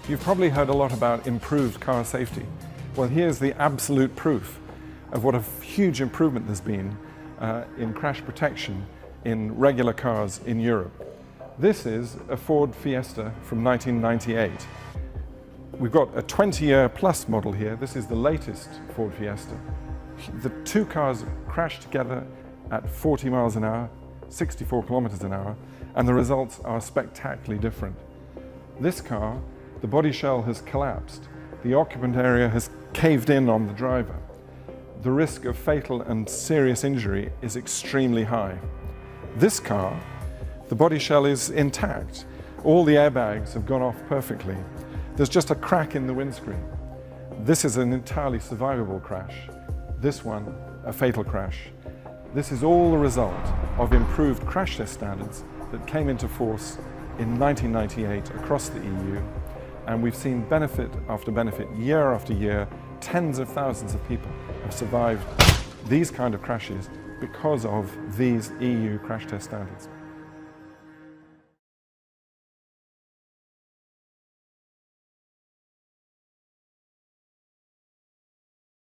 You've probably heard a lot about improved car safety. Well, here's the absolute proof of what a huge improvement there's been in crash protection in regular cars in Europe. This is a Ford Fiesta from 1998. We've got a 20-year plus model here. This is the latest Ford Fiesta. The two cars crashed together at 40 miles an hour, 64 kilometers an hour, and the results are spectacularly different. This car, the body shell has collapsed. The occupant area has caved in on the driver. The risk of fatal and serious injury is extremely high. This car, the body shell is intact. All the airbags have gone off perfectly. There's just a crack in the windscreen. This is an entirely survivable crash. This one, a fatal crash. This is all the result of improved crash test standards that came into force in 1998 across the EU. And we've seen benefit after benefit, year after year. Tens of thousands of people have survived these kind of crashes because of these EU crash test standards.